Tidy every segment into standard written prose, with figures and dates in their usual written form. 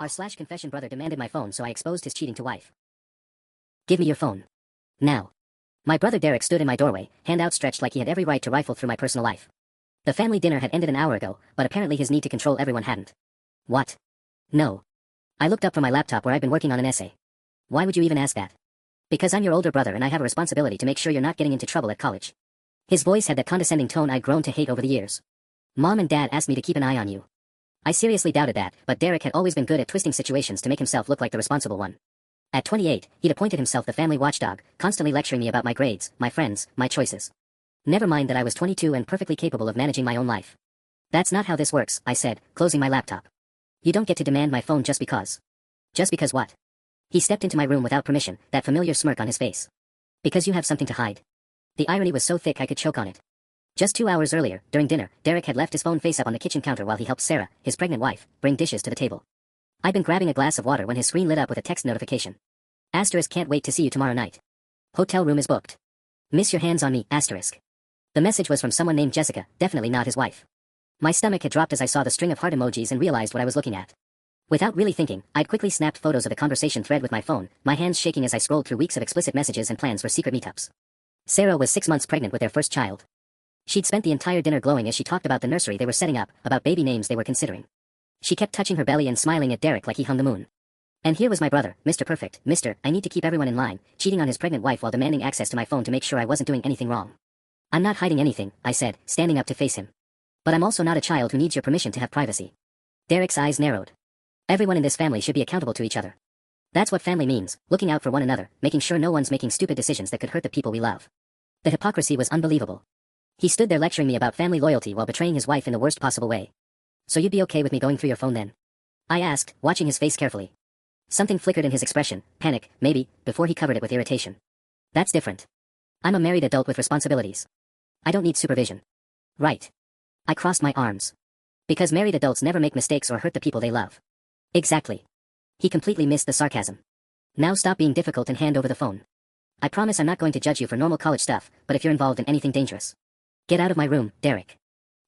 Our/confession brother demanded my phone, so I exposed his cheating to wife. Give me your phone. Now. My brother Derek stood in my doorway, hand outstretched like he had every right to rifle through my personal life. The family dinner had ended an hour ago, but apparently his need to control everyone hadn't. What? No. I looked up from my laptop where I'd been working on an essay. Why would you even ask that? Because I'm your older brother and I have a responsibility to make sure you're not getting into trouble at college. His voice had that condescending tone I'd grown to hate over the years. Mom and Dad asked me to keep an eye on you. I seriously doubted that, but Derek had always been good at twisting situations to make himself look like the responsible one. At 28, he'd appointed himself the family watchdog, constantly lecturing me about my grades, my friends, my choices. Never mind that I was 22 and perfectly capable of managing my own life. That's not how this works, I said, closing my laptop. You don't get to demand my phone just because. Just because what? He stepped into my room without permission, that familiar smirk on his face. Because you have something to hide. The irony was so thick I could choke on it. Just 2 hours earlier, during dinner, Derek had left his phone face up on the kitchen counter while he helped Sarah, his pregnant wife, bring dishes to the table. I'd been grabbing a glass of water when his screen lit up with a text notification. Asterisk, can't wait to see you tomorrow night. Hotel room is booked. Miss your hands on me, asterisk. The message was from someone named Jessica, definitely not his wife. My stomach had dropped as I saw the string of heart emojis and realized what I was looking at. Without really thinking, I'd quickly snapped photos of the conversation thread with my phone, my hands shaking as I scrolled through weeks of explicit messages and plans for secret meetups. Sarah was 6 months pregnant with their first child. She'd spent the entire dinner glowing as she talked about the nursery they were setting up, about baby names they were considering. She kept touching her belly and smiling at Derek like he hung the moon. And here was my brother, Mr. Perfect, I need to keep everyone in line, cheating on his pregnant wife while demanding access to my phone to make sure I wasn't doing anything wrong. I'm not hiding anything, I said, standing up to face him. But I'm also not a child who needs your permission to have privacy. Derek's eyes narrowed. Everyone in this family should be accountable to each other. That's what family means, looking out for one another, making sure no one's making stupid decisions that could hurt the people we love. The hypocrisy was unbelievable. He stood there lecturing me about family loyalty while betraying his wife in the worst possible way. So you'd be okay with me going through your phone then? I asked, watching his face carefully. Something flickered in his expression, panic, maybe, before he covered it with irritation. That's different. I'm a married adult with responsibilities. I don't need supervision. Right. I crossed my arms. Because married adults never make mistakes or hurt the people they love. Exactly. He completely missed the sarcasm. Now stop being difficult and hand over the phone. I promise I'm not going to judge you for normal college stuff, but if you're involved in anything dangerous. Get out of my room, Derek.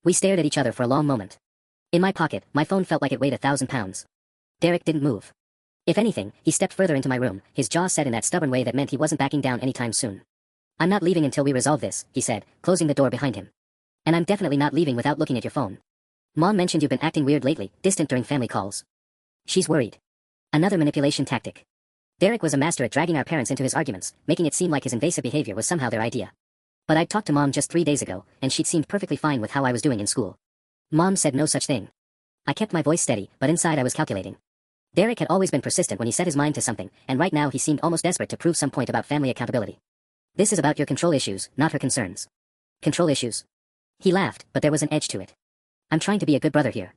We stared at each other for a long moment. In my pocket, my phone felt like it weighed 1,000 pounds. Derek didn't move. If anything, he stepped further into my room, his jaw set in that stubborn way that meant he wasn't backing down anytime soon. I'm not leaving until we resolve this, he said, closing the door behind him. And I'm definitely not leaving without looking at your phone. Mom mentioned you've been acting weird lately, distant during family calls. She's worried. Another manipulation tactic. Derek was a master at dragging our parents into his arguments, making it seem like his invasive behavior was somehow their idea. But I'd talked to Mom just 3 days ago, and she'd seemed perfectly fine with how I was doing in school. Mom said no such thing. I kept my voice steady, but inside I was calculating. Derek had always been persistent when he set his mind to something, and right now he seemed almost desperate to prove some point about family accountability. This is about your control issues, not her concerns. Control issues? He laughed, but there was an edge to it. I'm trying to be a good brother here.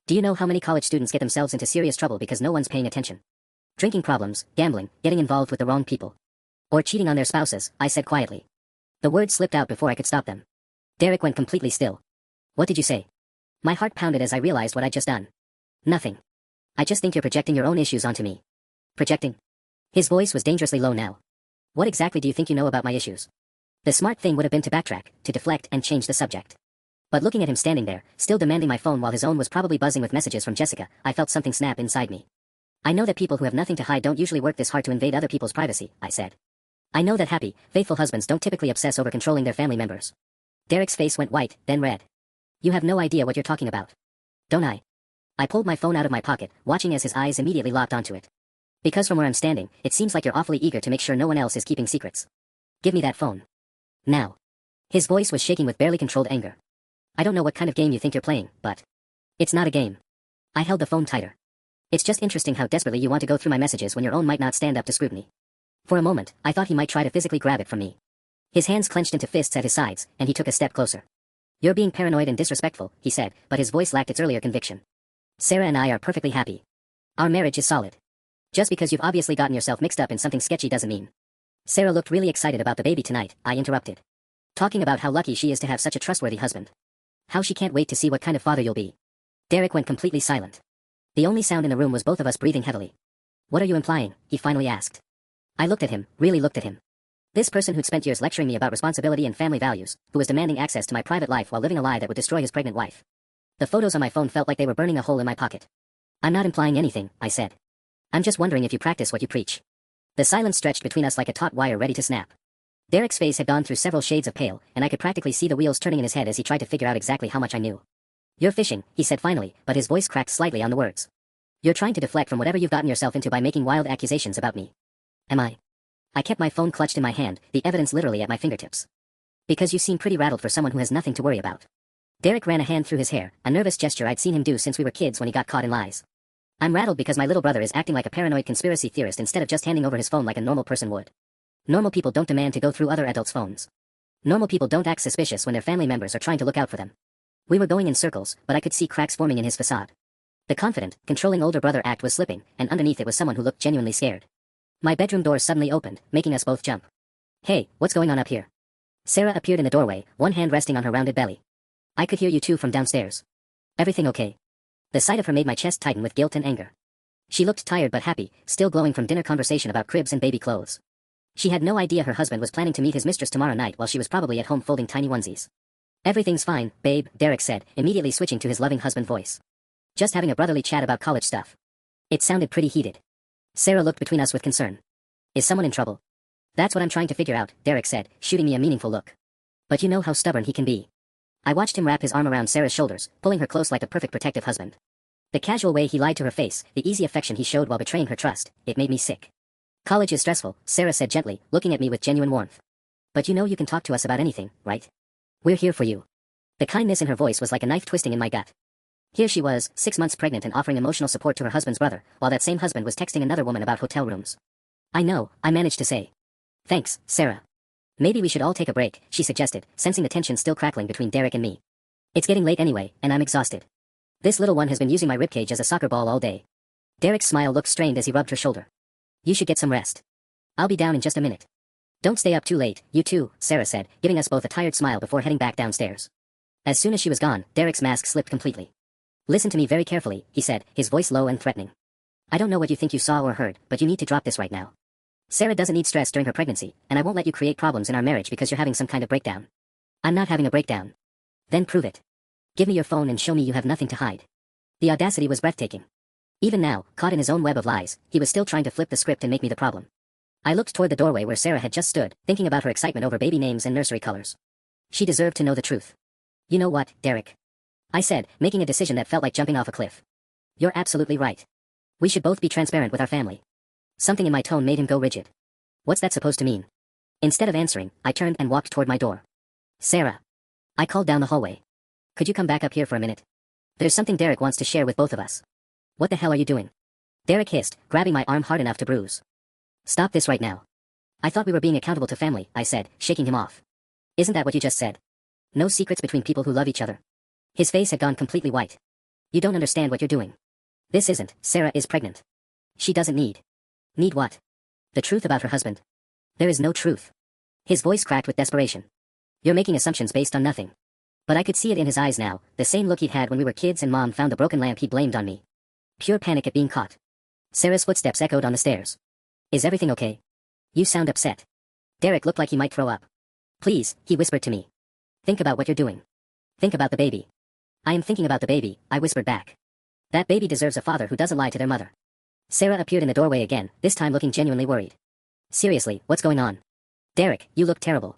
Do you know how many college students get themselves into serious trouble because no one's paying attention? Drinking problems, gambling, getting involved with the wrong people. Or cheating on their spouses, I said quietly. The words slipped out before I could stop them. Derek went completely still. What did you say? My heart pounded as I realized what I'd just done. Nothing. I just think you're projecting your own issues onto me. Projecting? His voice was dangerously low now. What exactly do you think you know about my issues? The smart thing would have been to backtrack, to deflect and change the subject. But looking at him standing there, still demanding my phone while his own was probably buzzing with messages from Jessica, I felt something snap inside me. I know that people who have nothing to hide don't usually work this hard to invade other people's privacy, I said. I know that happy, faithful husbands don't typically obsess over controlling their family members. Derek's face went white, then red. You have no idea what you're talking about. Don't I? I pulled my phone out of my pocket, watching as his eyes immediately locked onto it. Because from where I'm standing, it seems like you're awfully eager to make sure no one else is keeping secrets. Give me that phone. Now. His voice was shaking with barely controlled anger. I don't know what kind of game you think you're playing, but it's not a game. I held the phone tighter. It's just interesting how desperately you want to go through my messages when your own might not stand up to scrutiny. For a moment, I thought he might try to physically grab it from me. His hands clenched into fists at his sides, and he took a step closer. You're being paranoid and disrespectful, he said, but his voice lacked its earlier conviction. Sarah and I are perfectly happy. Our marriage is solid. Just because you've obviously gotten yourself mixed up in something sketchy doesn't mean. Sarah looked really excited about the baby tonight, I interrupted. Talking about how lucky she is to have such a trustworthy husband. How she can't wait to see what kind of father you'll be. Derek went completely silent. The only sound in the room was both of us breathing heavily. What are you implying? He finally asked. I looked at him, really looked at him. This person who'd spent years lecturing me about responsibility and family values, who was demanding access to my private life while living a lie that would destroy his pregnant wife. The photos on my phone felt like they were burning a hole in my pocket. I'm not implying anything, I said. I'm just wondering if you practice what you preach. The silence stretched between us like a taut wire ready to snap. Derek's face had gone through several shades of pale, and I could practically see the wheels turning in his head as he tried to figure out exactly how much I knew. You're fishing, he said finally, but his voice cracked slightly on the words. You're trying to deflect from whatever you've gotten yourself into by making wild accusations about me. Am I? I kept my phone clutched in my hand, the evidence literally at my fingertips. Because you seem pretty rattled for someone who has nothing to worry about. Derek ran a hand through his hair, a nervous gesture I'd seen him do since we were kids when he got caught in lies. I'm rattled because my little brother is acting like a paranoid conspiracy theorist instead of just handing over his phone like a normal person would. Normal people don't demand to go through other adults' phones. Normal people don't act suspicious when their family members are trying to look out for them. We were going in circles, but I could see cracks forming in his facade. The confident, controlling older brother act was slipping, and underneath it was someone who looked genuinely scared. My bedroom door suddenly opened, making us both jump. Hey, what's going on up here? Sarah appeared in the doorway, one hand resting on her rounded belly. I could hear you too from downstairs. Everything okay? The sight of her made my chest tighten with guilt and anger. She looked tired but happy, still glowing from dinner conversation about cribs and baby clothes. She had no idea her husband was planning to meet his mistress tomorrow night while she was probably at home folding tiny onesies. Everything's fine, babe, Derek said, immediately switching to his loving husband voice. Just having a brotherly chat about college stuff. It sounded pretty heated. Sarah looked between us with concern. Is someone in trouble? That's what I'm trying to figure out, Derek said, shooting me a meaningful look. But you know how stubborn he can be. I watched him wrap his arm around Sarah's shoulders, pulling her close like the perfect protective husband. The casual way he lied to her face, the easy affection he showed while betraying her trust, it made me sick. College is stressful, Sarah said gently, looking at me with genuine warmth. But you know you can talk to us about anything, right? We're here for you. The kindness in her voice was like a knife twisting in my gut. Here she was, 6 months pregnant and offering emotional support to her husband's brother, while that same husband was texting another woman about hotel rooms. I know, I managed to say. Thanks, Sarah. Maybe we should all take a break, she suggested, sensing the tension still crackling between Derek and me. It's getting late anyway, and I'm exhausted. This little one has been using my ribcage as a soccer ball all day. Derek's smile looked strained as he rubbed her shoulder. You should get some rest. I'll be down in just a minute. Don't stay up too late, you too, Sarah said, giving us both a tired smile before heading back downstairs. As soon as she was gone, Derek's mask slipped completely. Listen to me very carefully, he said, his voice low and threatening. I don't know what you think you saw or heard, but you need to drop this right now. Sarah doesn't need stress during her pregnancy, and I won't let you create problems in our marriage because you're having some kind of breakdown. I'm not having a breakdown. Then prove it. Give me your phone and show me you have nothing to hide. The audacity was breathtaking. Even now, caught in his own web of lies, he was still trying to flip the script and make me the problem. I looked toward the doorway where Sarah had just stood, thinking about her excitement over baby names and nursery colors. She deserved to know the truth. You know what, Derek? I said, making a decision that felt like jumping off a cliff. You're absolutely right. We should both be transparent with our family. Something in my tone made him go rigid. What's that supposed to mean? Instead of answering, I turned and walked toward my door. Sarah. I called down the hallway. Could you come back up here for a minute? There's something Derek wants to share with both of us. What the hell are you doing? Derek hissed, grabbing my arm hard enough to bruise. Stop this right now. I thought we were being accountable to family, I said, shaking him off. Isn't that what you just said? No secrets between people who love each other. His face had gone completely white. You don't understand what you're doing. This isn't, Sarah is pregnant. She doesn't need. Need what? The truth about her husband. There is no truth. His voice cracked with desperation. You're making assumptions based on nothing. But I could see it in his eyes now, the same look he'd had when we were kids and Mom found the broken lamp he'd blamed on me. Pure panic at being caught. Sarah's footsteps echoed on the stairs. Is everything okay? You sound upset. Derek looked like he might throw up. Please, he whispered to me. Think about what you're doing. Think about the baby. I am thinking about the baby, I whispered back. That baby deserves a father who doesn't lie to their mother. Sarah appeared in the doorway again, this time looking genuinely worried. Seriously, what's going on? Derek, you look terrible.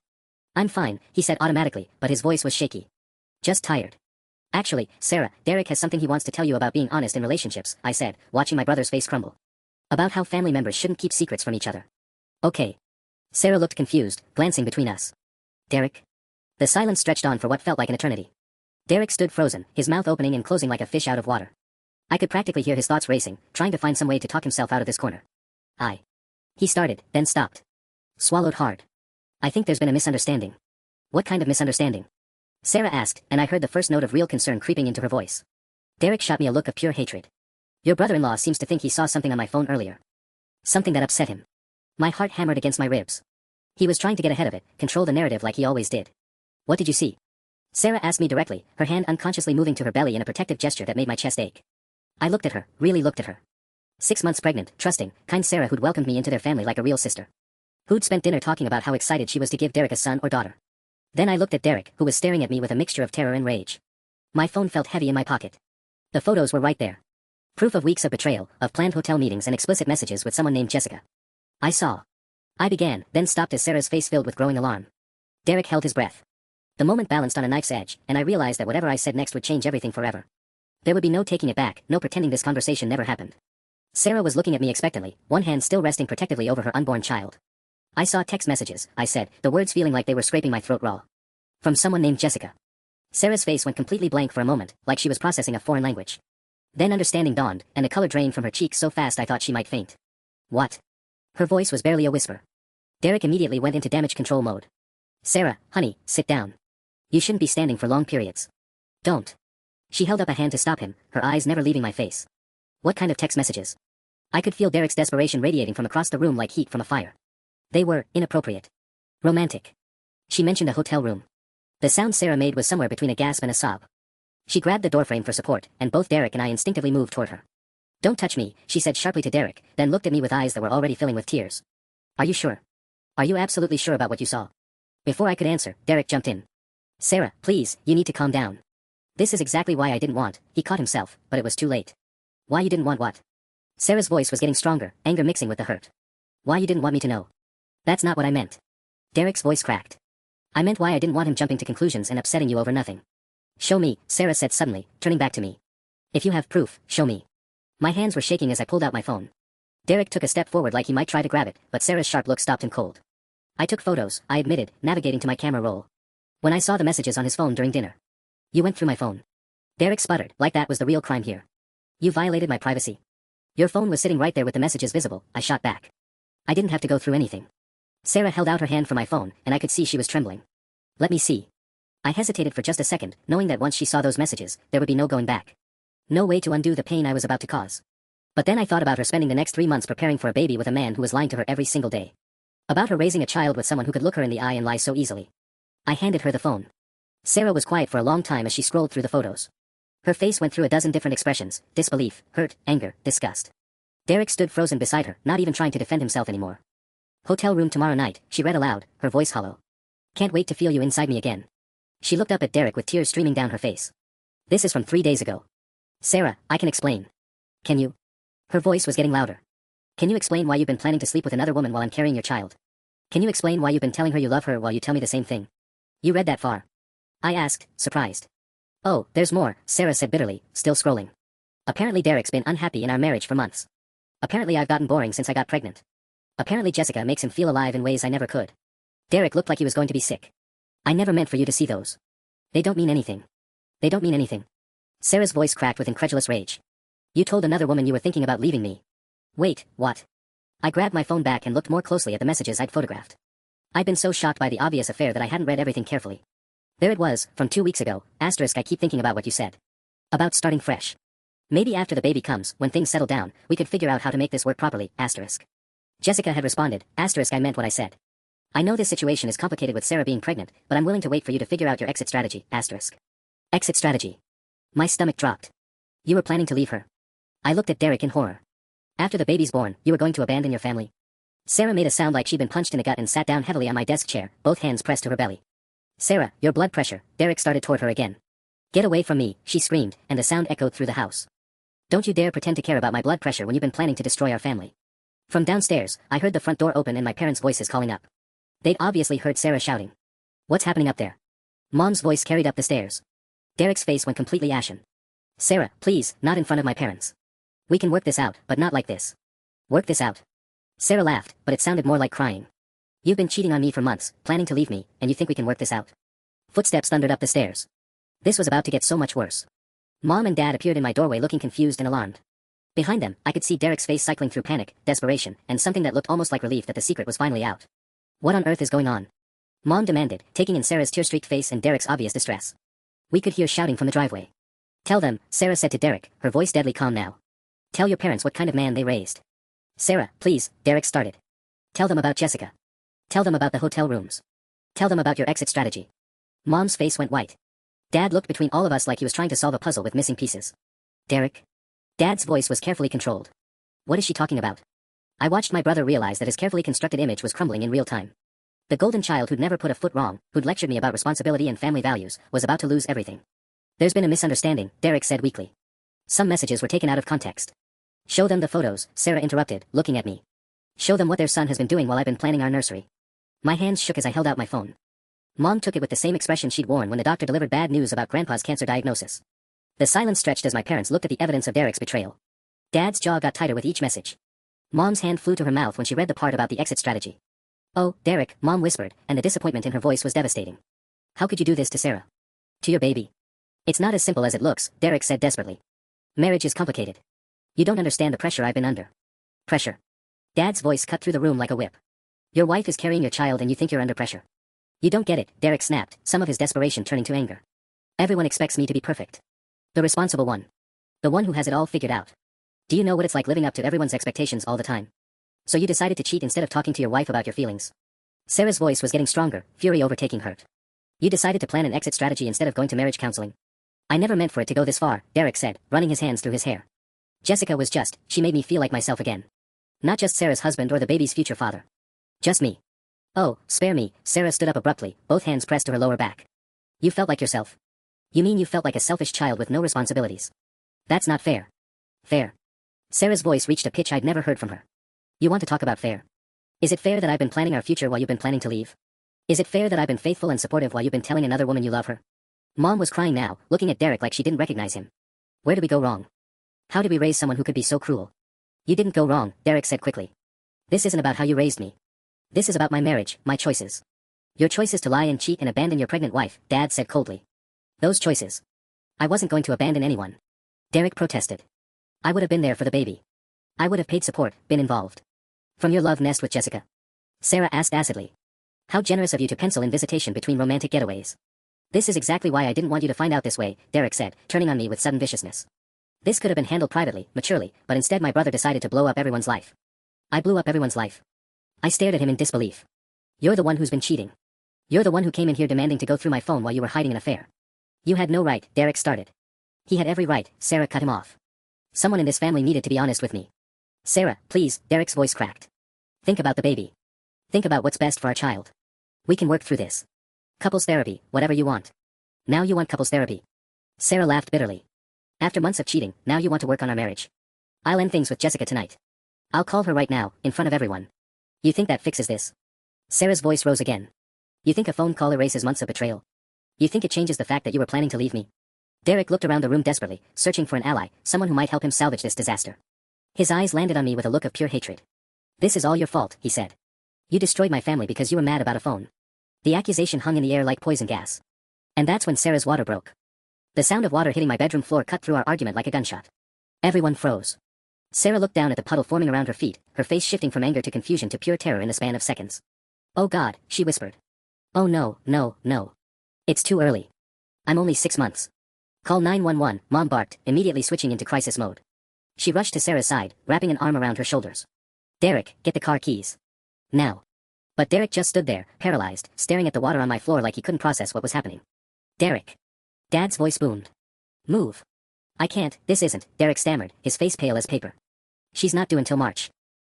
I'm fine, he said automatically, but his voice was shaky. Just tired. Actually, Sarah, Derek has something he wants to tell you about being honest in relationships, I said, watching my brother's face crumble. About how family members shouldn't keep secrets from each other. Okay. Sarah looked confused, glancing between us. Derek? The silence stretched on for what felt like an eternity. Derek stood frozen, his mouth opening and closing like a fish out of water. I could practically hear his thoughts racing, trying to find some way to talk himself out of this corner. He started, then stopped. Swallowed hard. I think there's been a misunderstanding. What kind of misunderstanding? Sarah asked, and I heard the first note of real concern creeping into her voice. Derek shot me a look of pure hatred. Your brother-in-law seems to think he saw something on my phone earlier. Something that upset him. My heart hammered against my ribs. He was trying to get ahead of it, control the narrative like he always did. What did you see? Sarah asked me directly, her hand unconsciously moving to her belly in a protective gesture that made my chest ache. I looked at her, really looked at her. 6 months pregnant, trusting, kind Sarah who'd welcomed me into their family like a real sister. Who'd spent dinner talking about how excited she was to give Derek a son or daughter. Then I looked at Derek, who was staring at me with a mixture of terror and rage. My phone felt heavy in my pocket. The photos were right there. Proof of weeks of betrayal, of planned hotel meetings and explicit messages with someone named Jessica. I saw. I began, then stopped as Sarah's face filled with growing alarm. Derek held his breath. The moment balanced on a knife's edge, and I realized that whatever I said next would change everything forever. There would be no taking it back, no pretending this conversation never happened. Sarah was looking at me expectantly, one hand still resting protectively over her unborn child. I saw text messages, I said, the words feeling like they were scraping my throat raw. From someone named Jessica. Sarah's face went completely blank for a moment, like she was processing a foreign language. Then understanding dawned, and the color drained from her cheeks so fast I thought she might faint. What? Her voice was barely a whisper. Derek immediately went into damage control mode. Sarah, honey, sit down. You shouldn't be standing for long periods. Don't. She held up a hand to stop him, her eyes never leaving my face. What kind of text messages? I could feel Derek's desperation radiating from across the room like heat from a fire. They were inappropriate. Romantic. She mentioned a hotel room. The sound Sarah made was somewhere between a gasp and a sob. She grabbed the doorframe for support, and both Derek and I instinctively moved toward her. Don't touch me, she said sharply to Derek, then looked at me with eyes that were already filling with tears. Are you sure? Are you absolutely sure about what you saw? Before I could answer, Derek jumped in. Sarah, please, you need to calm down. This is exactly why I didn't want, he caught himself, but it was too late. Why you didn't want what? Sarah's voice was getting stronger, anger mixing with the hurt. Why you didn't want me to know? That's not what I meant. Derek's voice cracked. I meant why I didn't want him jumping to conclusions and upsetting you over nothing. Show me, Sarah said suddenly, turning back to me. If you have proof, show me. My hands were shaking as I pulled out my phone. Derek took a step forward like he might try to grab it, but Sarah's sharp look stopped him cold. I took photos, I admitted, navigating to my camera roll. When I saw the messages on his phone during dinner. You went through my phone. Derek sputtered, like that was the real crime here. You violated my privacy. Your phone was sitting right there with the messages visible, I shot back. I didn't have to go through anything. Sarah held out her hand for my phone, and I could see she was trembling. Let me see. I hesitated for just a second, knowing that once she saw those messages, there would be no going back. No way to undo the pain I was about to cause. But then I thought about her spending the next 3 months preparing for a baby with a man who was lying to her every single day. About her raising a child with someone who could look her in the eye and lie so easily. I handed her the phone. Sarah was quiet for a long time as she scrolled through the photos. Her face went through a dozen different expressions, disbelief, hurt, anger, disgust. Derek stood frozen beside her, not even trying to defend himself anymore. Hotel room tomorrow night, she read aloud, her voice hollow. Can't wait to feel you inside me again. She looked up at Derek with tears streaming down her face. This is from 3 days ago. Sarah, I can explain. Can you? Her voice was getting louder. Can you explain why you've been planning to sleep with another woman while I'm carrying your child? Can you explain why you've been telling her you love her while you tell me the same thing? You read that far? I asked, surprised. Oh, there's more, Sarah said bitterly, still scrolling. Apparently Derek's been unhappy in our marriage for months. Apparently I've gotten boring since I got pregnant. Apparently Jessica makes him feel alive in ways I never could. Derek looked like he was going to be sick. I never meant for you to see those. They don't mean anything. They don't mean anything. Sarah's voice cracked with incredulous rage. You told another woman you were thinking about leaving me. Wait, what? I grabbed my phone back and looked more closely at the messages I'd photographed. I'd been so shocked by the obvious affair that I hadn't read everything carefully. There it was, from 2 weeks ago, asterisk I keep thinking about what you said. About starting fresh. Maybe after the baby comes, when things settle down, we could figure out how to make this work properly, asterisk. Jessica had responded, asterisk I meant what I said. I know this situation is complicated with Sarah being pregnant, but I'm willing to wait for you to figure out your exit strategy, asterisk. Exit strategy. My stomach dropped. You were planning to leave her. I looked at Derek in horror. After the baby's born, you were going to abandon your family. Sarah made a sound like she'd been punched in the gut and sat down heavily on my desk chair, both hands pressed to her belly. Sarah, your blood pressure, Derek started toward her again. Get away from me, she screamed, and the sound echoed through the house. Don't you dare pretend to care about my blood pressure when you've been planning to destroy our family. From downstairs, I heard the front door open and my parents' voices calling up. They'd obviously heard Sarah shouting. What's happening up there? Mom's voice carried up the stairs. Derek's face went completely ashen. Sarah, please, not in front of my parents. We can work this out, but not like this. Work this out. Sarah laughed, but it sounded more like crying. You've been cheating on me for months, planning to leave me, and you think we can work this out? Footsteps thundered up the stairs. This was about to get so much worse. Mom and Dad appeared in my doorway looking confused and alarmed. Behind them, I could see Derek's face cycling through panic, desperation, and something that looked almost like relief that the secret was finally out. What on earth is going on? Mom demanded, taking in Sarah's tear-streaked face and Derek's obvious distress. We could hear shouting from the driveway. Tell them, Sarah said to Derek, her voice deadly calm now. Tell your parents what kind of man they raised. Sarah, please, Derek started. Tell them about Jessica. Tell them about the hotel rooms. Tell them about your exit strategy. Mom's face went white. Dad looked between all of us like he was trying to solve a puzzle with missing pieces. Derek? Dad's voice was carefully controlled. What is she talking about? I watched my brother realize that his carefully constructed image was crumbling in real time. The golden child who'd never put a foot wrong, who'd lectured me about responsibility and family values, was about to lose everything. There's been a misunderstanding, Derek said weakly. Some messages were taken out of context. Show them the photos, Sarah interrupted, looking at me. Show them what their son has been doing while I've been planning our nursery. My hands shook as I held out my phone. Mom took it with the same expression she'd worn when the doctor delivered bad news about Grandpa's cancer diagnosis. The silence stretched as my parents looked at the evidence of Derek's betrayal. Dad's jaw got tighter with each message. Mom's hand flew to her mouth when she read the part about the exit strategy. "Oh, Derek," Mom whispered, and the disappointment in her voice was devastating. "How could you do this to Sarah? To your baby?" "It's not as simple as it looks," Derek said desperately. "Marriage is complicated. You don't understand the pressure I've been under." "Pressure?" Dad's voice cut through the room like a whip. "Your wife is carrying your child and you think you're under pressure. You don't get it," Derek snapped, some of his desperation turning to anger. "Everyone expects me to be perfect. The responsible one. The one who has it all figured out. Do you know what it's like living up to everyone's expectations all the time? So you decided to cheat instead of talking to your wife about your feelings." Sarah's voice was getting stronger, fury overtaking hurt. "You decided to plan an exit strategy instead of going to marriage counseling." "I never meant for it to go this far," Derek said, running his hands through his hair. "Jessica was just, she made me feel like myself again. Not just Sarah's husband or the baby's future father. Just me." "Oh, spare me," Sarah stood up abruptly, both hands pressed to her lower back. "You felt like yourself. You mean you felt like a selfish child with no responsibilities? That's not fair." "Fair?" Sarah's voice reached a pitch I'd never heard from her. "You want to talk about fair? Is it fair that I've been planning our future while you've been planning to leave? Is it fair that I've been faithful and supportive while you've been telling another woman you love her?" Mom was crying now, looking at Derek like she didn't recognize him. "Where did we go wrong? How did we raise someone who could be so cruel?" "You didn't go wrong," Derek said quickly. "This isn't about how you raised me. This is about my marriage, my choices. Your choices to lie and cheat and abandon your pregnant wife," Dad said coldly. "Those choices. I wasn't going to abandon anyone." Derek protested. "I would have been there for the baby. I would have paid support, been involved. From your love nest with Jessica?" Sarah asked acidly. "How generous of you to pencil in visitation between romantic getaways." "This is exactly why I didn't want you to find out this way," Derek said, turning on me with sudden viciousness. "This could have been handled privately, maturely, but instead my brother decided to blow up everyone's life." "I blew up everyone's life?" I stared at him in disbelief. "You're the one who's been cheating. You're the one who came in here demanding to go through my phone while you were hiding an affair." "You had no right," Derek started. "He had every right," Sarah cut him off. "Someone in this family needed to be honest with me." "Sarah, please," Derek's voice cracked. "Think about the baby. Think about what's best for our child. We can work through this. Couples therapy, whatever you want." "Now you want couples therapy?" Sarah laughed bitterly. "After months of cheating, now you want to work on our marriage. I'll end things with Jessica tonight. I'll call her right now, in front of everyone. You think that fixes this?" Sarah's voice rose again. "You think a phone call erases months of betrayal? You think it changes the fact that you were planning to leave me?" Derek looked around the room desperately, searching for an ally, someone who might help him salvage this disaster. His eyes landed on me with a look of pure hatred. "This is all your fault," he said. "You destroyed my family because you were mad about a phone." The accusation hung in the air like poison gas. And that's when Sarah's water broke. The sound of water hitting my bedroom floor cut through our argument like a gunshot. Everyone froze. Sarah looked down at the puddle forming around her feet, her face shifting from anger to confusion to pure terror in the span of seconds. "Oh God," she whispered. "Oh no, no, no. It's too early. I'm only 6 months." "Call 911, Mom barked, immediately switching into crisis mode. She rushed to Sarah's side, wrapping an arm around her shoulders. "Derek, get the car keys. Now." But Derek just stood there, paralyzed, staring at the water on my floor like he couldn't process what was happening. "Derek." Dad's voice boomed. "Move." "I can't, this isn't," Derek stammered, his face pale as paper. "She's not due until March.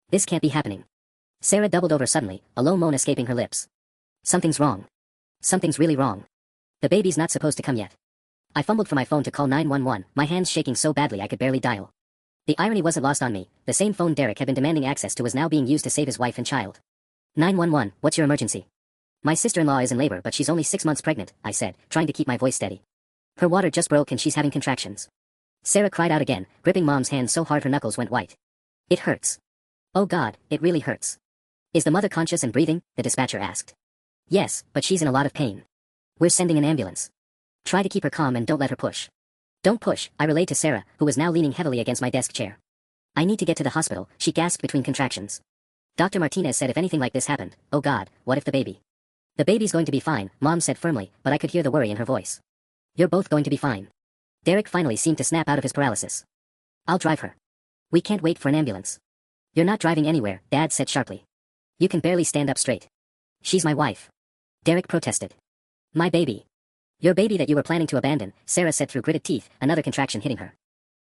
This can't be happening." Sarah doubled over suddenly, a low moan escaping her lips. "Something's wrong. Something's really wrong. The baby's not supposed to come yet." I fumbled for my phone to call 911, my hands shaking so badly I could barely dial. The irony wasn't lost on me. The same phone Derek had been demanding access to was now being used to save his wife and child. 911, what's your emergency?" "My sister-in-law is in labor but she's only 6 months pregnant," I said, trying to keep my voice steady. "Her water just broke and she's having contractions." Sarah cried out again, gripping Mom's hand so hard her knuckles went white. "It hurts. Oh God, it really hurts." "Is the mother conscious and breathing?" the dispatcher asked. "Yes, but she's in a lot of pain. We're sending an ambulance. Try to keep her calm and don't let her push." "Don't push," I relayed to Sarah, who was now leaning heavily against my desk chair. "I need to get to the hospital," she gasped between contractions. "Dr. Martinez said if anything like this happened, oh God, what if the baby?" "The baby's going to be fine," Mom said firmly, but I could hear the worry in her voice. "You're both going to be fine." Derek finally seemed to snap out of his paralysis. "I'll drive her." "We can't wait for an ambulance." "You're not driving anywhere," Dad said sharply. "You can barely stand up straight." "She's my wife." Derek protested. "My baby." "Your baby that you were planning to abandon," Sarah said through gritted teeth, another contraction hitting her.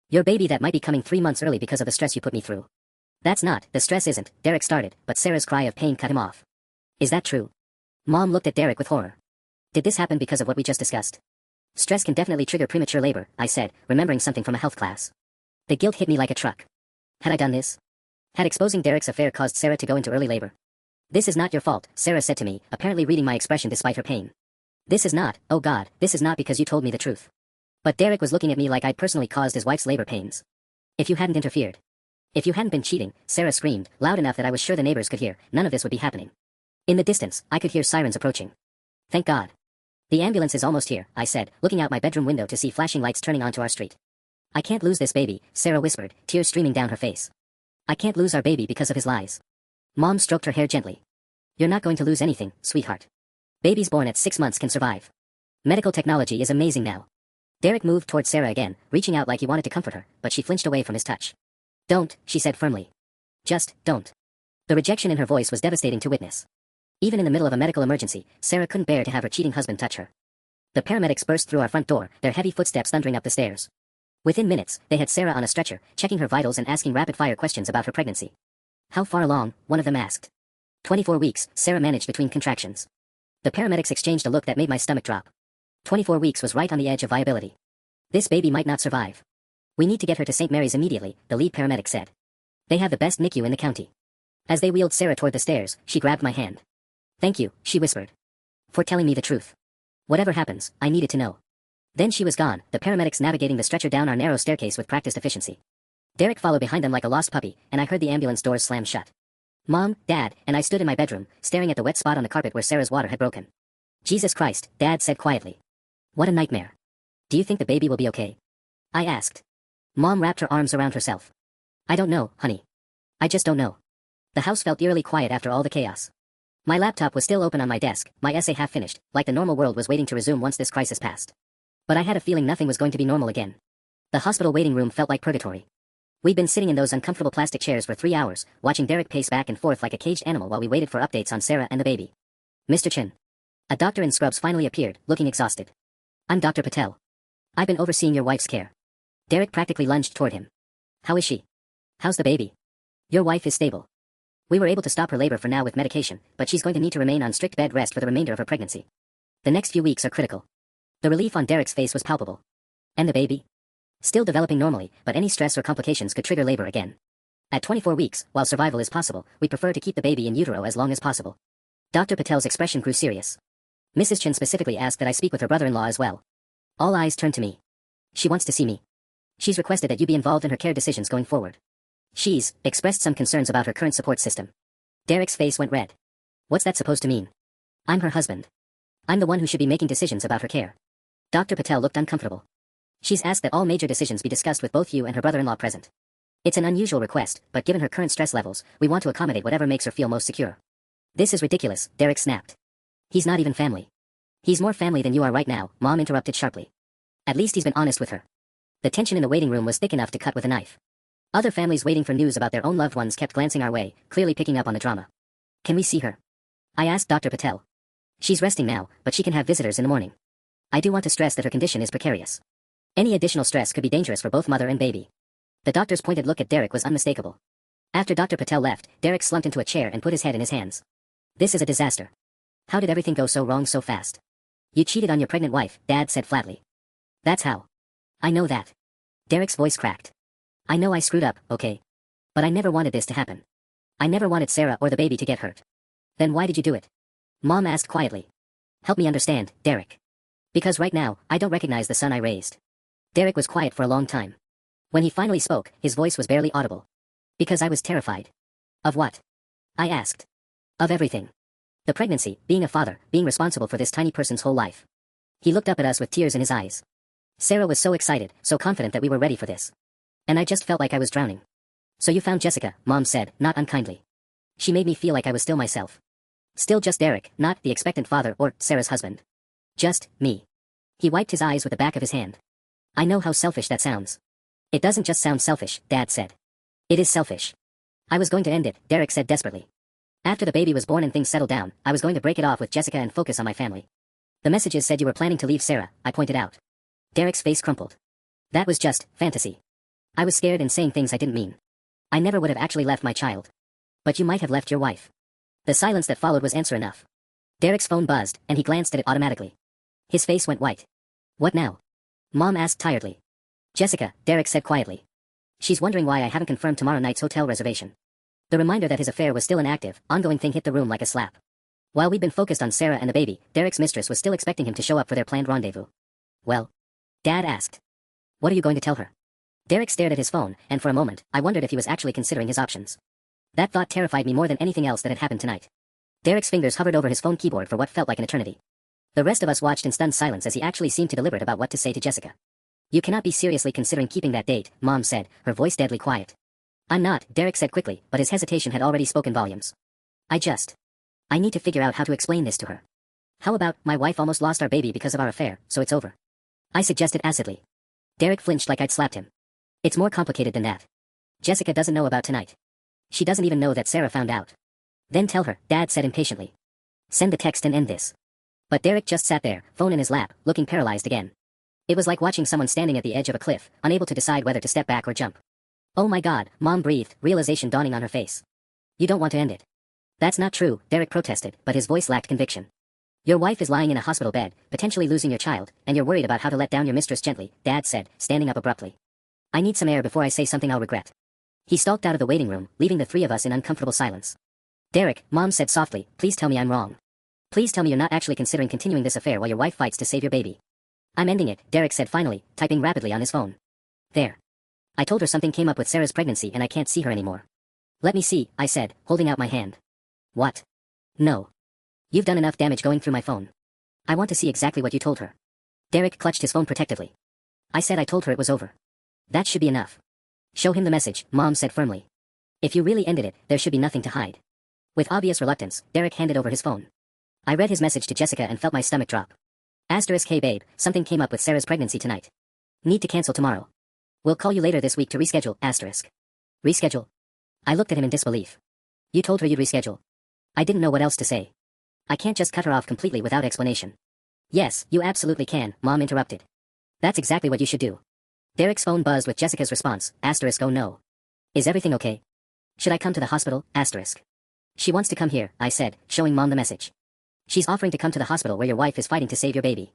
"Your baby that might be coming 3 months early because of the stress you put me through." "That's not, the stress isn't," Derek started, but Sarah's cry of pain cut him off. "Is that true?" Mom looked at Derek with horror. "Did this happen because of what we just discussed?" "Stress can definitely trigger premature labor," I said, remembering something from a health class. The guilt hit me like a truck. Had I done this? Had exposing Derek's affair caused Sarah to go into early labor? This is not your fault, Sarah said to me, apparently reading my expression despite her pain. This is not, oh God, this is not because you told me the truth. But Derek was looking at me like I'd personally caused his wife's labor pains. If you hadn't interfered. If you hadn't been cheating, Sarah screamed, loud enough that I was sure the neighbors could hear, none of this would be happening. In the distance, I could hear sirens approaching. Thank God. The ambulance is almost here, I said, looking out my bedroom window to see flashing lights turning onto our street. I can't lose this baby, Sarah whispered, tears streaming down her face. I can't lose our baby because of his lies. Mom stroked her hair gently. You're not going to lose anything, sweetheart. Babies born at 6 months can survive. Medical technology is amazing now. Derek moved toward Sarah again, reaching out like he wanted to comfort her, but she flinched away from his touch. Don't, she said firmly. Just, don't. The rejection in her voice was devastating to witness. Even in the middle of a medical emergency, Sarah couldn't bear to have her cheating husband touch her. The paramedics burst through our front door, their heavy footsteps thundering up the stairs. Within minutes, they had Sarah on a stretcher, checking her vitals and asking rapid-fire questions about her pregnancy. How far along, one of them asked. 24 weeks, Sarah managed between contractions. The paramedics exchanged a look that made my stomach drop. 24 weeks was right on the edge of viability. This baby might not survive. We need to get her to St. Mary's immediately, the lead paramedic said. They have the best NICU in the county. As they wheeled Sarah toward the stairs, she grabbed my hand. Thank you, she whispered. For telling me the truth. Whatever happens, I needed to know. Then she was gone, the paramedics navigating the stretcher down our narrow staircase with practiced efficiency. Derek followed behind them like a lost puppy, and I heard the ambulance doors slam shut. Mom, Dad, and I stood in my bedroom, staring at the wet spot on the carpet where Sarah's water had broken. Jesus Christ, Dad said quietly. What a nightmare. Do you think the baby will be okay? I asked. Mom wrapped her arms around herself. I don't know, honey. I just don't know. The house felt eerily quiet after all the chaos. My laptop was still open on my desk, my essay half finished, like the normal world was waiting to resume once this crisis passed. But I had a feeling nothing was going to be normal again. The hospital waiting room felt like purgatory. We'd been sitting in those uncomfortable plastic chairs for 3 hours, watching Derek pace back and forth like a caged animal while we waited for updates on Sarah and the baby. Mr. Chin. A doctor in scrubs finally appeared, looking exhausted. I'm Dr. Patel. I've been overseeing your wife's care. Derek practically lunged toward him. How is she? How's the baby? Your wife is stable. We were able to stop her labor for now with medication, but she's going to need to remain on strict bed rest for the remainder of her pregnancy. The next few weeks are critical. The relief on Derek's face was palpable. And the baby? Still developing normally, but any stress or complications could trigger labor again. At 24 weeks, while survival is possible, we prefer to keep the baby in utero as long as possible. Dr. Patel's expression grew serious. Mrs. Chin specifically asked that I speak with her brother-in-law as well. All eyes turned to me. She wants to see me. She's requested that you be involved in her care decisions going forward. She's expressed some concerns about her current support system. Derek's face went red. What's that supposed to mean? I'm her husband. I'm the one who should be making decisions about her care. Dr. Patel looked uncomfortable. She's asked that all major decisions be discussed with both you and her brother-in-law present. It's an unusual request, but given her current stress levels, we want to accommodate whatever makes her feel most secure. This is ridiculous, Derek snapped. He's not even family. He's more family than you are right now, Mom interrupted sharply. At least he's been honest with her. The tension in the waiting room was thick enough to cut with a knife. Other families waiting for news about their own loved ones kept glancing our way, clearly picking up on the drama. Can we see her? I asked Dr. Patel. She's resting now, but she can have visitors in the morning. I do want to stress that her condition is precarious. Any additional stress could be dangerous for both mother and baby. The doctor's pointed look at Derek was unmistakable. After Dr. Patel left, Derek slumped into a chair and put his head in his hands. This is a disaster. How did everything go so wrong so fast? You cheated on your pregnant wife, Dad said flatly. That's how. I know that. Derek's voice cracked. I know I screwed up, okay? But I never wanted this to happen. I never wanted Sarah or the baby to get hurt. Then why did you do it? Mom asked quietly. Help me understand, Derek. Because right now, I don't recognize the son I raised. Derek was quiet for a long time. When he finally spoke, his voice was barely audible. Because I was terrified. Of what? I asked. Of everything. The pregnancy, being a father, being responsible for this tiny person's whole life. He looked up at us with tears in his eyes. Sarah was so excited, so confident that we were ready for this. And I just felt like I was drowning. So you found Jessica, Mom said, not unkindly. She made me feel like I was still myself. Still just Derek, not the expectant father or Sarah's husband. Just me. He wiped his eyes with the back of his hand. I know how selfish that sounds. It doesn't just sound selfish, Dad said. It is selfish. I was going to end it, Derek said desperately. After the baby was born and things settled down, I was going to break it off with Jessica and focus on my family. The messages said you were planning to leave Sarah, I pointed out. Derek's face crumpled. That was just fantasy. I was scared and saying things I didn't mean. I never would have actually left my child. But you might have left your wife. The silence that followed was answer enough. Derek's phone buzzed, and he glanced at it automatically. His face went white. What now? Mom asked tiredly. Jessica, Derek said quietly. She's wondering why I haven't confirmed tomorrow night's hotel reservation. The reminder that his affair was still an active, ongoing thing hit the room like a slap. While we'd been focused on Sarah and the baby, Derek's mistress was still expecting him to show up for their planned rendezvous. Well? Dad asked. What are you going to tell her? Derek stared at his phone, and for a moment, I wondered if he was actually considering his options. That thought terrified me more than anything else that had happened tonight. Derek's fingers hovered over his phone keyboard for what felt like an eternity. The rest of us watched in stunned silence as he actually seemed to deliberate about what to say to Jessica. You cannot be seriously considering keeping that date, Mom said, her voice deadly quiet. I'm not, Derek said quickly, but his hesitation had already spoken volumes. I need to figure out how to explain this to her. How about, my wife almost lost our baby because of our affair, so it's over? I suggested acidly. Derek flinched like I'd slapped him. It's more complicated than that. Jessica doesn't know about tonight. She doesn't even know that Sarah found out. Then tell her, Dad said impatiently. Send the text and end this. But Derek just sat there, phone in his lap, looking paralyzed again. It was like watching someone standing at the edge of a cliff, unable to decide whether to step back or jump. Oh my God, Mom breathed, realization dawning on her face. You don't want to end it. That's not true, Derek protested, but his voice lacked conviction. Your wife is lying in a hospital bed, potentially losing your child, and you're worried about how to let down your mistress gently, Dad said, standing up abruptly. I need some air before I say something I'll regret. He stalked out of the waiting room, leaving the three of us in uncomfortable silence. Derek, Mom said softly, please tell me I'm wrong. Please tell me you're not actually considering continuing this affair while your wife fights to save your baby. I'm ending it, Derek said finally, typing rapidly on his phone. There. I told her something came up with Sarah's pregnancy and I can't see her anymore. Let me see, I said, holding out my hand. What? No. You've done enough damage going through my phone. I want to see exactly what you told her. Derek clutched his phone protectively. I said I told her it was over. That should be enough. Show him the message, Mom said firmly. If you really ended it, there should be nothing to hide. With obvious reluctance, Derek handed over his phone. I read his message to Jessica and felt my stomach drop. Asterisk hey babe, something came up with Sarah's pregnancy tonight. Need to cancel tomorrow. We'll call you later this week to reschedule, asterisk. Reschedule? I looked at him in disbelief. You told her you'd reschedule. I didn't know what else to say. I can't just cut her off completely without explanation. Yes, you absolutely can, Mom interrupted. That's exactly what you should do. Derek's phone buzzed with Jessica's response, asterisk oh no. Is everything okay? Should I come to the hospital, asterisk? She wants to come here, I said, showing Mom the message. She's offering to come to the hospital where your wife is fighting to save your baby.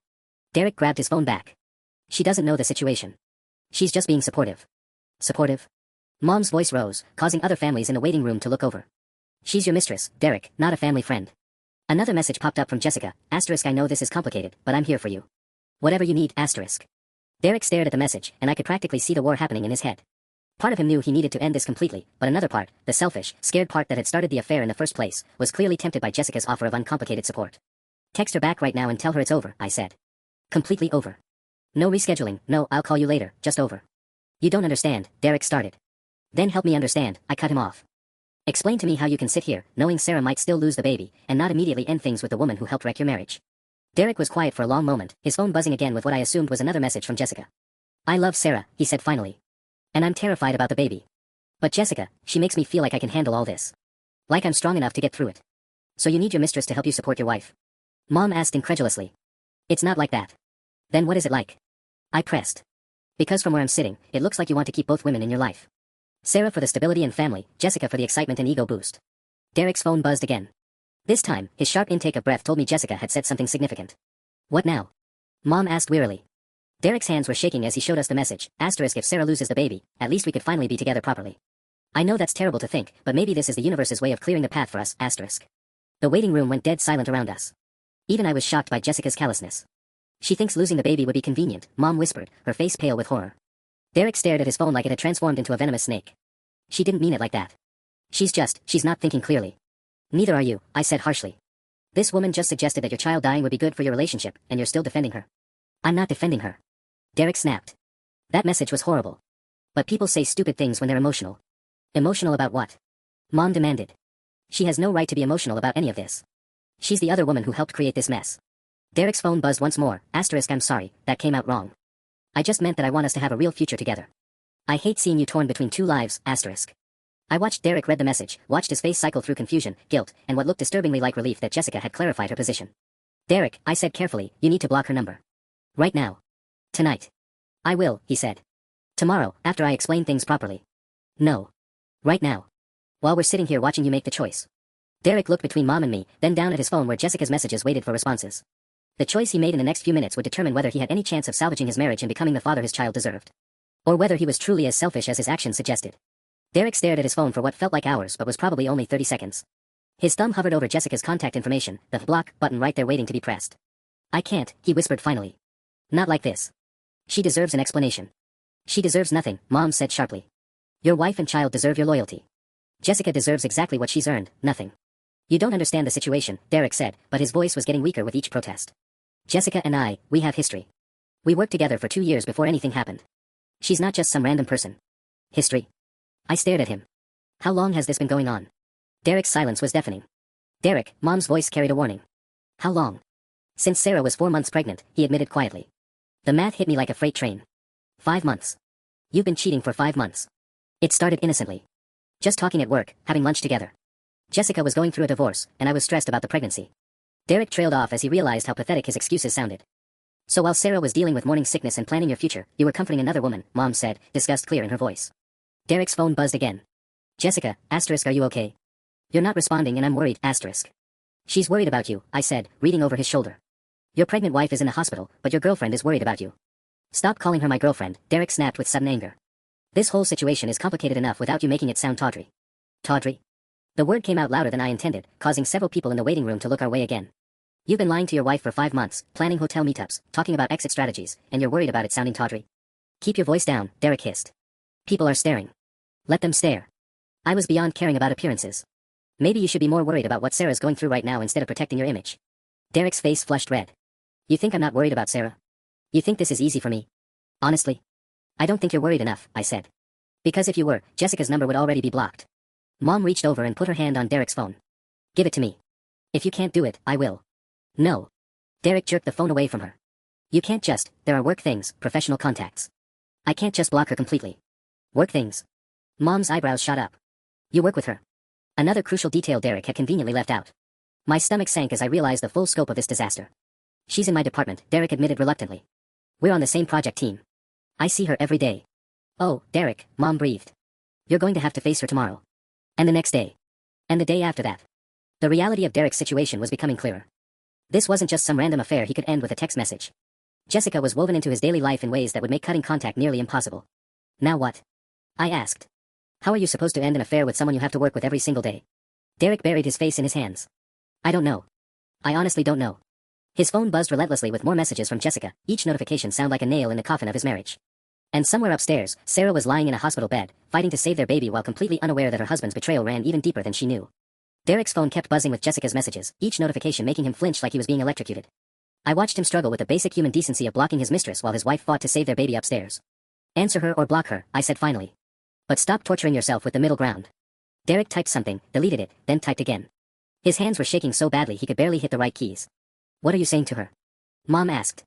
Derek grabbed his phone back. She doesn't know the situation. She's just being supportive. Supportive? Mom's voice rose, causing other families in the waiting room to look over. She's your mistress, Derek, not a family friend. Another message popped up from Jessica, asterisk I know this is complicated, but I'm here for you. Whatever you need, asterisk. Derek stared at the message, and I could practically see the war happening in his head. Part of him knew he needed to end this completely, but another part, the selfish, scared part that had started the affair in the first place, was clearly tempted by Jessica's offer of uncomplicated support. Text her back right now and tell her it's over, I said. Completely over. No rescheduling, no I'll call you later, just over. You don't understand, Derek started. Then help me understand, I cut him off. Explain to me how you can sit here, knowing Sarah might still lose the baby, and not immediately end things with the woman who helped wreck your marriage. Derek was quiet for a long moment, his phone buzzing again with what I assumed was another message from Jessica. I love Sarah, he said finally. And I'm terrified about the baby. But Jessica, she makes me feel like I can handle all this. Like I'm strong enough to get through it. So you need your mistress to help you support your wife? Mom asked incredulously. It's not like that. Then what is it like? I pressed. Because from where I'm sitting, it looks like you want to keep both women in your life. Sarah for the stability and family, Jessica for the excitement and ego boost. Derek's phone buzzed again. This time, his sharp intake of breath told me Jessica had said something significant. What now? Mom asked wearily. Derek's hands were shaking as he showed us the message, asterisk if Sarah loses the baby, at least we could finally be together properly. I know that's terrible to think, but maybe this is the universe's way of clearing the path for us, asterisk. The waiting room went dead silent around us. Even I was shocked by Jessica's callousness. She thinks losing the baby would be convenient, Mom whispered, her face pale with horror. Derek stared at his phone like it had transformed into a venomous snake. She didn't mean it like that. She's not thinking clearly. Neither are you, I said harshly. This woman just suggested that your child dying would be good for your relationship, and you're still defending her. I'm not defending her. Derek snapped. That message was horrible. But people say stupid things when they're emotional. Emotional about what? Mom demanded. She has no right to be emotional about any of this. She's the other woman who helped create this mess. Derek's phone buzzed once more, asterisk I'm sorry, that came out wrong. I just meant that I want us to have a real future together. I hate seeing you torn between two lives, asterisk. I watched Derek read the message, watched his face cycle through confusion, guilt, and what looked disturbingly like relief that Jessica had clarified her position. Derek, I said carefully, you need to block her number. Right now. Tonight. I will, he said. Tomorrow, after I explain things properly. No. Right now. While we're sitting here watching you make the choice. Derek looked between Mom and me, then down at his phone where Jessica's messages waited for responses. The choice he made in the next few minutes would determine whether he had any chance of salvaging his marriage and becoming the father his child deserved. Or whether he was truly as selfish as his actions suggested. Derek stared at his phone for what felt like hours but was probably only 30 seconds. His thumb hovered over Jessica's contact information, the block button right there waiting to be pressed. I can't, he whispered finally. Not like this. She deserves an explanation. She deserves nothing, Mom said sharply. Your wife and child deserve your loyalty. Jessica deserves exactly what she's earned, nothing. You don't understand the situation, Derek said, but his voice was getting weaker with each protest. Jessica and I, we have history. We worked together for 2 years before anything happened. She's not just some random person. History. I stared at him. How long has this been going on? Derek's silence was deafening. Derek, Mom's voice carried a warning. How long? Since Sarah was 4 months pregnant, he admitted quietly. The math hit me like a freight train. 5 months. You've been cheating for 5 months. It started innocently. Just talking at work, having lunch together. Jessica was going through a divorce, and I was stressed about the pregnancy. Derek trailed off as he realized how pathetic his excuses sounded. So while Sarah was dealing with morning sickness and planning your future, you were comforting another woman, Mom said, disgust clear in her voice. Derek's phone buzzed again. Jessica, asterisk, are you okay? You're not responding and I'm worried, asterisk. She's worried about you, I said, reading over his shoulder. Your pregnant wife is in the hospital, but your girlfriend is worried about you. Stop calling her my girlfriend, Derek snapped with sudden anger. This whole situation is complicated enough without you making it sound tawdry. Tawdry? The word came out louder than I intended, causing several people in the waiting room to look our way again. You've been lying to your wife for 5 months, planning hotel meetups, talking about exit strategies, and you're worried about it sounding tawdry. Keep your voice down, Derek hissed. People are staring. Let them stare. I was beyond caring about appearances. Maybe you should be more worried about what Sarah's going through right now instead of protecting your image. Derek's face flushed red. You think I'm not worried about Sarah? You think this is easy for me? Honestly? I don't think you're worried enough, I said. Because if you were, Jessica's number would already be blocked. Mom reached over and put her hand on Derek's phone. Give it to me. If you can't do it, I will. No. Derek jerked the phone away from her. You can't just, there are work things, professional contacts. I can't just block her completely. Work things. Mom's eyebrows shot up. You work with her. Another crucial detail Derek had conveniently left out. My stomach sank as I realized the full scope of this disaster. She's in my department, Derek admitted reluctantly. We're on the same project team. I see her every day. Oh, Derek, Mom breathed. You're going to have to face her tomorrow. And the next day. And the day after that. The reality of Derek's situation was becoming clearer. This wasn't just some random affair he could end with a text message. Jessica was woven into his daily life in ways that would make cutting contact nearly impossible. Now what? I asked. How are you supposed to end an affair with someone you have to work with every single day? Derek buried his face in his hands. I don't know. I honestly don't know. His phone buzzed relentlessly with more messages from Jessica, each notification sounded like a nail in the coffin of his marriage. And somewhere upstairs, Sarah was lying in a hospital bed, fighting to save their baby while completely unaware that her husband's betrayal ran even deeper than she knew. Derek's phone kept buzzing with Jessica's messages, each notification making him flinch like he was being electrocuted. I watched him struggle with the basic human decency of blocking his mistress while his wife fought to save their baby upstairs. Answer her or block her, I said finally. But stop torturing yourself with the middle ground. Derek typed something, deleted it, then typed again. His hands were shaking so badly he could barely hit the right keys. What are you saying to her? Mom asked.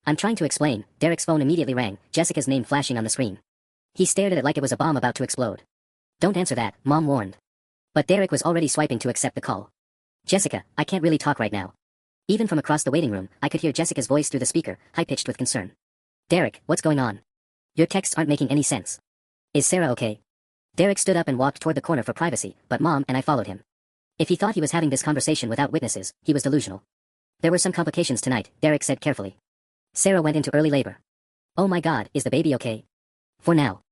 I'm trying to explain. Derek's phone immediately rang, Jessica's name flashing on the screen. He stared at it like it was a bomb about to explode. Don't answer that, Mom warned. But Derek was already swiping to accept the call. Jessica, I can't really talk right now. Even from across the waiting room, I could hear Jessica's voice through the speaker, high-pitched with concern. Derek, what's going on? Your texts aren't making any sense. Is Sarah okay? Derek stood up and walked toward the corner for privacy, but Mom and I followed him. If he thought he was having this conversation without witnesses, he was delusional. There were some complications tonight, Derek said carefully. Sarah went into early labor. Oh my God, is the baby okay? For now.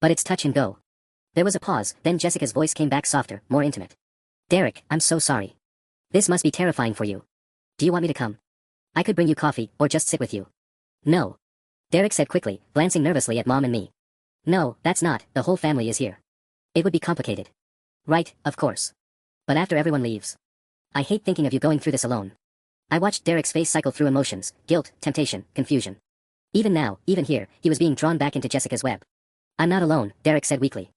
But it's touch and go. There was a pause, then Jessica's voice came back softer, more intimate. Derek, I'm so sorry. This must be terrifying for you. Do you want me to come? I could bring you coffee, or just sit with you. No. Derek said quickly, glancing nervously at Mom and me. No, that's not, the whole family is here. It would be complicated. Right, of course. But after everyone leaves. I hate thinking of you going through this alone. I watched Derek's face cycle through emotions, guilt, temptation, confusion. Even now, even here, he was being drawn back into Jessica's web. I'm not alone, Derek said weakly.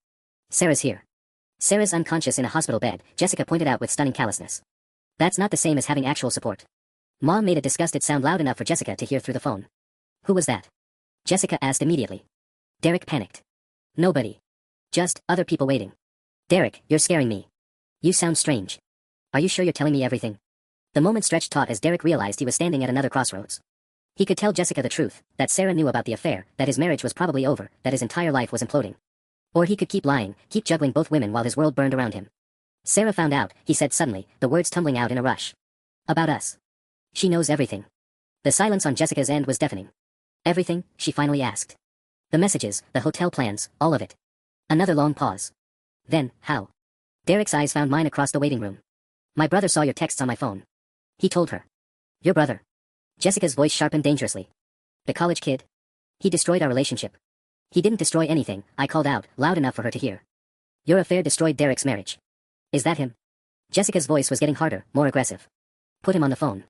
Sarah's here. Sarah's unconscious in a hospital bed, Jessica pointed out with stunning callousness. That's not the same as having actual support. Mom made a disgusted sound loud enough for Jessica to hear through the phone. Who was that? Jessica asked immediately. Derek panicked. Nobody. Just other people waiting. Derek, you're scaring me. You sound strange. Are you sure you're telling me everything? The moment stretched taut as Derek realized he was standing at another crossroads. He could tell Jessica the truth, that Sarah knew about the affair, that his marriage was probably over, that his entire life was imploding. Or he could keep lying, keep juggling both women while his world burned around him. Sarah found out, he said suddenly, the words tumbling out in a rush. About us. She knows everything. The silence on Jessica's end was deafening. Everything, she finally asked. The messages, the hotel plans, all of it. Another long pause. Then, how? Derek's eyes found mine across the waiting room. My brother saw your texts on my phone. He told her. Your brother. Jessica's voice sharpened dangerously. The college kid? He destroyed our relationship. He didn't destroy anything, I called out, loud enough for her to hear. Your affair destroyed Derek's marriage. Is that him? Jessica's voice was getting harder, more aggressive. Put him on the phone.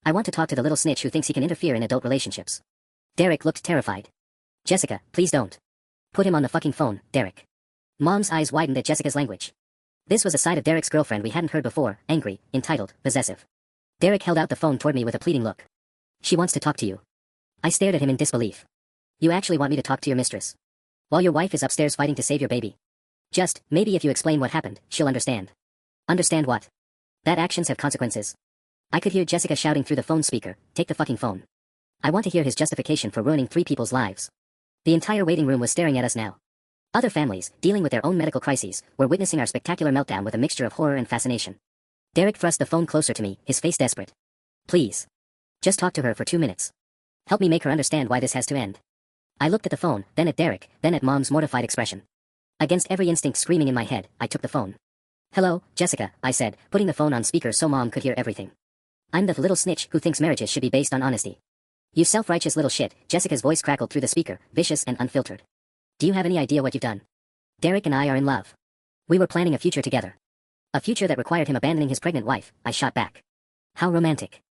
I want to talk to the little snitch who thinks he can interfere in adult relationships. Derek looked terrified. Jessica, please don't. Put him on the fucking phone, Derek. Mom's eyes widened at Jessica's language. This was a side of Derek's girlfriend we hadn't heard before, angry, entitled, possessive. Derek held out the phone toward me with a pleading look. She wants to talk to you. I stared at him in disbelief. You actually want me to talk to your mistress? While your wife is upstairs fighting to save your baby? Just, maybe if you explain what happened, she'll understand. Understand what? That actions have consequences. I could hear Jessica shouting through the phone speaker, take the fucking phone. I want to hear his justification for ruining 3 people's lives. The entire waiting room was staring at us now. Other families, dealing with their own medical crises, were witnessing our spectacular meltdown with a mixture of horror and fascination. Derek thrust the phone closer to me, his face desperate. Please. Just talk to her for 2 minutes. Help me make her understand why this has to end. I looked at the phone, then at Derek, then at Mom's mortified expression. Against every instinct screaming in my head, I took the phone. Hello, Jessica, I said, putting the phone on speaker so Mom could hear everything. I'm the little snitch who thinks marriages should be based on honesty. You self-righteous little shit, Jessica's voice crackled through the speaker, vicious and unfiltered. Do you have any idea what you've done? Derek and I are in love. We were planning a future together. A future that required him abandoning his pregnant wife, I shot back. How romantic.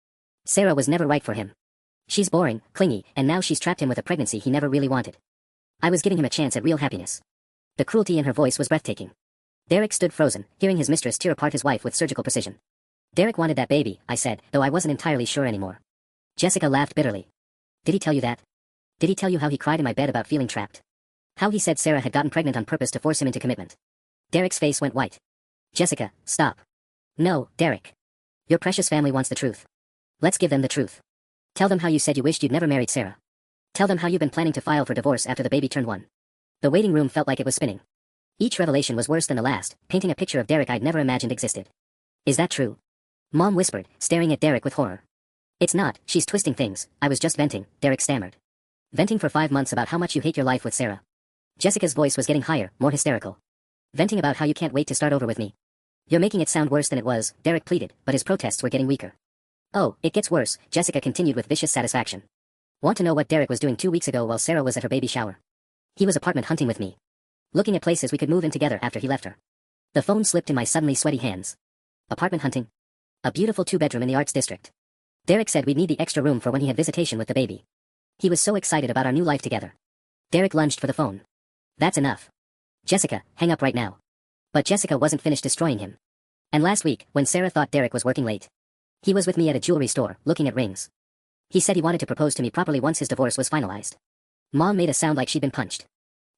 Sarah was never right for him. She's boring, clingy, and now she's trapped him with a pregnancy he never really wanted. I was giving him a chance at real happiness. The cruelty in her voice was breathtaking. Derek stood frozen, hearing his mistress tear apart his wife with surgical precision. Derek wanted that baby, I said, though I wasn't entirely sure anymore. Jessica laughed bitterly. Did he tell you that? Did he tell you how he cried in my bed about feeling trapped? How he said Sarah had gotten pregnant on purpose to force him into commitment? Derek's face went white. Jessica, stop. No, Derek. Your precious family wants the truth. Let's give them the truth. Tell them how you said you wished you'd never married Sarah. Tell them how you've been planning to file for divorce after the baby turned 1. The waiting room felt like it was spinning. Each revelation was worse than the last, painting a picture of Derek I'd never imagined existed. Is that true? Mom whispered, staring at Derek with horror. It's not, she's twisting things, I was just venting, Derek stammered. Venting for 5 months about how much you hate your life with Sarah. Jessica's voice was getting higher, more hysterical. Venting about how you can't wait to start over with me. You're making it sound worse than it was, Derek pleaded, but his protests were getting weaker. Oh, it gets worse, Jessica continued with vicious satisfaction. Want to know what Derek was doing 2 weeks ago while Sarah was at her baby shower? He was apartment hunting with me. Looking at places we could move in together after he left her. The phone slipped in my suddenly sweaty hands. Apartment hunting? A beautiful 2-bedroom in the Arts District. Derek said we'd need the extra room for when he had visitation with the baby. He was so excited about our new life together. Derek lunged for the phone. That's enough. Jessica, hang up right now. But Jessica wasn't finished destroying him. And last week, when Sarah thought Derek was working late, he was with me at a jewelry store, looking at rings. He said he wanted to propose to me properly once his divorce was finalized. Mom made a sound like she'd been punched.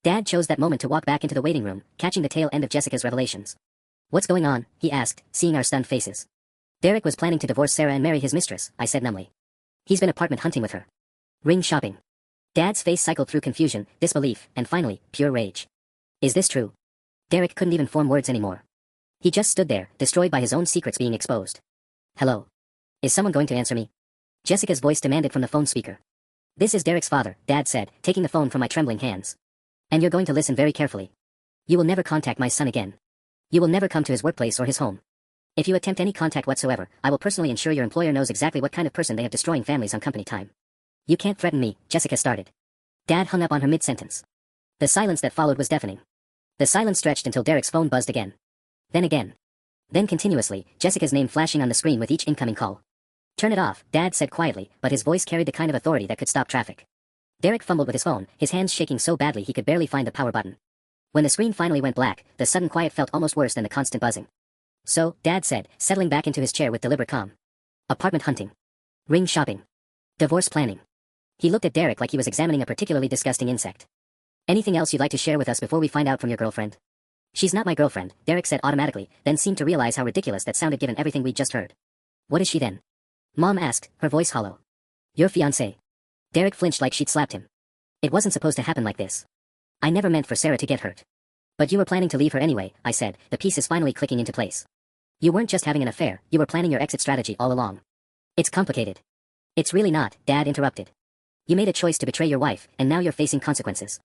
Dad chose that moment to walk back into the waiting room, catching the tail end of Jessica's revelations. What's going on? He asked, seeing our stunned faces. Derek was planning to divorce Sarah and marry his mistress, I said numbly. He's been apartment hunting with her. Ring shopping. Dad's face cycled through confusion, disbelief, and finally, pure rage. Is this true? Derek couldn't even form words anymore. He just stood there, destroyed by his own secrets being exposed. Hello? Is someone going to answer me? Jessica's voice demanded from the phone speaker. This is Derek's father, Dad said, taking the phone from my trembling hands. And you're going to listen very carefully. You will never contact my son again. You will never come to his workplace or his home. If you attempt any contact whatsoever, I will personally ensure your employer knows exactly what kind of person they have destroying families on company time. You can't threaten me, Jessica started. Dad hung up on her mid-sentence. The silence that followed was deafening. The silence stretched until Derek's phone buzzed again. Then again. Then continuously, Jessica's name flashing on the screen with each incoming call. Turn it off, Dad said quietly, but his voice carried the kind of authority that could stop traffic. Derek fumbled with his phone, his hands shaking so badly he could barely find the power button. When the screen finally went black, the sudden quiet felt almost worse than the constant buzzing. So, Dad said, settling back into his chair with deliberate calm. Apartment hunting. Ring shopping. Divorce planning. He looked at Derek like he was examining a particularly disgusting insect. Anything else you'd like to share with us before we find out from your girlfriend? She's not my girlfriend, Derek said automatically, then seemed to realize how ridiculous that sounded given everything we'd just heard. What is she then? Mom asked, her voice hollow. Your fiancé. Derek flinched like she'd slapped him. It wasn't supposed to happen like this. I never meant for Sarah to get hurt. But you were planning to leave her anyway, I said, the pieces finally clicking into place. You weren't just having an affair, you were planning your exit strategy all along. It's complicated. It's really not, Dad interrupted. You made a choice to betray your wife, and now you're facing consequences.